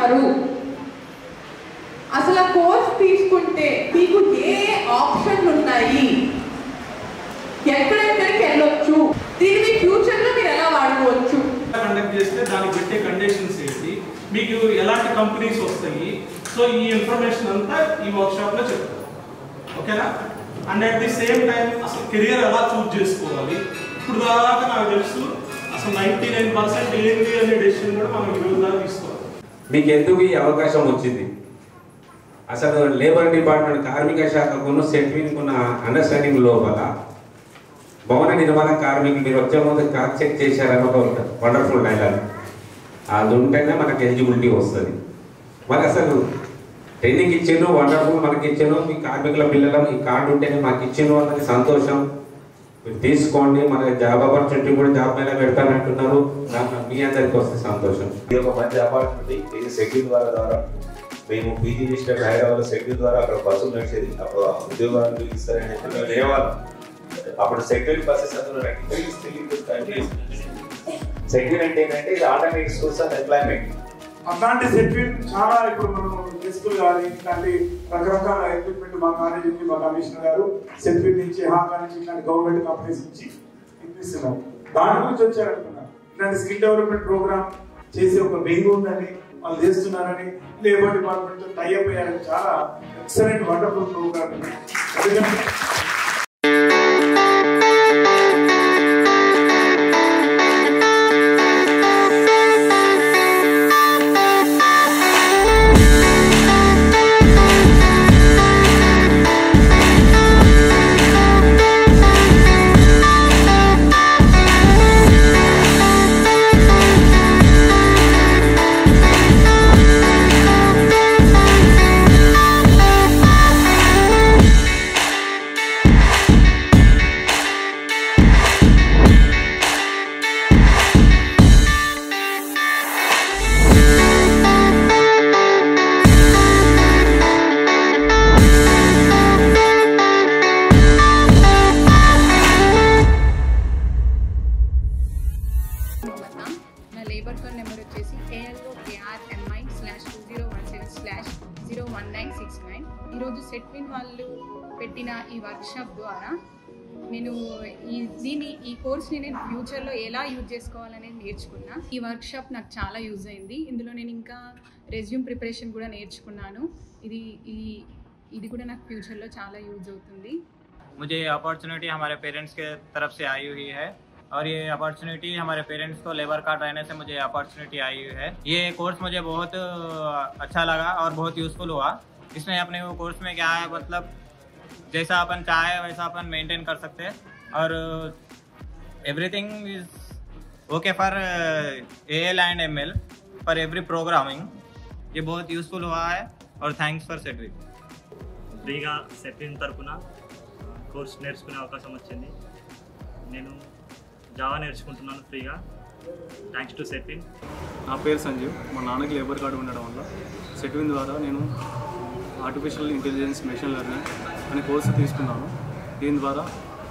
చేస్తున్నారు? అసలు ఆ కోర్స్ తీసుకుంటే మీకు ఏ ఆప్షన్లు ఉన్నాయి, ఎక్కడెక్కడికి వెళ్ళొచ్చు, దీన్ని ఫ్యూచర్ లో మీరు ఎలా వాడుకోవచ్చు? కండక్ట్ చేస్తే దానికి పెట్టే కండిషన్స్ ఏంటి, మీకు ఎలాంటి కంపెనీస్ వస్తాయి, సో ఈ ఇన్ఫర్మేషన్ అంతా ఈ వర్క్షాప్ లో చెప్తారు. ఓకేనా? And at the same time అసలు కెరియర్ ఎలా చూజ్ చేసుకోవాలి, ఇప్పుడు దాకా నాకు తెలుసు అసలు 99% ఏంటి అనే డెసిషన్ కూడా మనం ఈరోజు దాకా తీసుకోవాలి. మీకు ఎందుకు ఈ అవకాశం వచ్చింది? అసలు లేబర్ డిపార్ట్మెంట్ కార్మిక శాఖకున్న సెట్విన్కున్న అండర్స్టాండింగ్ లోపల భవన నిర్మాణ కార్మికులు మీరు వచ్చే ముందు క్రాస్ చెక్ చేశారని ఒక వండర్ఫుల్ డైలాగ్, అది ఉంటేనే మనకు ఎలిజిబిలిటీ వస్తుంది. మరి అసలు ట్రైనింగ్ ఇచ్చాను, వండర్ఫుల్ మనకి ఇచ్చాను, మీ కార్మికుల పిల్లలు ఈ కార్డు ఉంటేనే మాకు ఇచ్చాను అన్నది సంతోషం. మీరు తీసుకోండి, మన జాబ్ ఆపర్చునిటీ కూడా జాబ్ మీద పెడతానంటున్నారు, దాంట్లో మీ అందరికీ వస్తే సంతోషం. ఇది ఒక మంచి ఆపర్చునిటీ. ఇది షెడ్యూల్ ద్వారా మేము పీజీ డిస్ట్రిక్ట్ హైదరాబాద్ షెడ్యూల్ ద్వారా అక్కడ బస్సులు నడిచేది, అప్పుడు ఉద్యోగాలు ఇస్తారని చెప్పి మేము లేవాలి. అప్పుడు సెక్యూరిటీ బస్సెస్ అందులో సెక్యూరిటీ అంటే ఏంటంటే ఇది ఆటోమేటిక్ సోర్స్ ఆఫ్ ఎంప్లాయ్మెంట్. అట్లాంటి సెక్యూరిటీ చాలా ఇప్పుడు మనం డెస్కులు కానీ ఇట్లాంటి రకరకాల ఎక్విప్మెంట్ మా కాలేజీ నుంచి మా కమిషనర్ గారు సెక్యూరిటీ నుంచి హాకా నుంచి ఇట్లాంటి గవర్నమెంట్ కంపెనీస్ నుంచి ఇప్పిస్తున్నారు. దాని గురించి వచ్చారనుకున్నారు. ఇట్లాంటి స్కిల్ డెవలప్మెంట్ ప్రోగ్రామ్ చేసి ఒక వింగ్ ఉందని వాళ్ళు చేస్తున్నారని లేబర్ డిపార్ట్మెంట్ తో టైఅప్ అయ్యారని చాలా ఎక్సలెంట్ వండర్ఫుల్ ప్రోగ్రామ్. ఎందుకంటే లేబర్ కోడ్ నెంబర్ వచ్చేసి ALOKRMI/2017/01969. ఈరోజు సెట్విన్ వాళ్ళు పెట్టిన ఈ వర్క్షాప్ ద్వారా నేను ఈ కోర్స్ని నేను ఫ్యూచర్లో ఎలా యూజ్ చేసుకోవాలనేది నేర్చుకున్నా. ఈ వర్క్షాప్ నాకు చాలా యూజ్ అయింది. ఇందులో నేను ఇంకా రెజ్యూమ్ ప్రిపరేషన్ కూడా నేర్చుకున్నాను. ఇది కూడా నాకు ఫ్యూచర్లో చాలా యూజ్ అవుతుంది. मुझे ये अपॉर्चुनिटी हमारे पेरेंट्स के तरफ से आई हुई है और ये अपॉर्चुनिटी हमारे पेरेंट्स को लेबर कार्ड रहने से मुझे अपॉर्चुनिटी आई हुई है। ये कोर्स मुझे बहुत अच्छा लगा और बहुत यूज़फुल हुआ। इसमें अपने वो कोर्स में क्या है, मतलब जैसा अपन चाहे वैसा अपन मेंटेन कर सकते हैं और everything is okay for AL and ML for every programming. ये बहुत यूज़फुल हुआ है और थैंक्स फॉर सेट्विन। ఫ్రీగా సెట్విన్ తరపున కోర్స్ నేర్చుకునే అవకాశం వచ్చింది. నేను జావా నేర్చుకుంటున్నాను ఫ్రీగా, థ్యాంక్స్ టు సెట్విన్. నా పేరు సంజీవ్. మా నాన్నకి లేబర్ కార్డు ఉండడం వల్ల సెట్విన్ ద్వారా నేను ఆర్టిఫిషియల్ ఇంటెలిజెన్స్ మెషిన్ లెర్నింగ్ అనే కోర్సు తీసుకున్నాను. దీని ద్వారా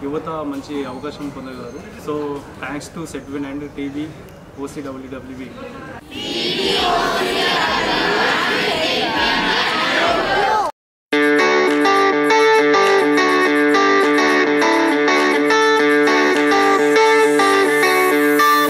యువత మంచి అవకాశం పొందగలరు. So thanks to Setwin and TB OCWWB.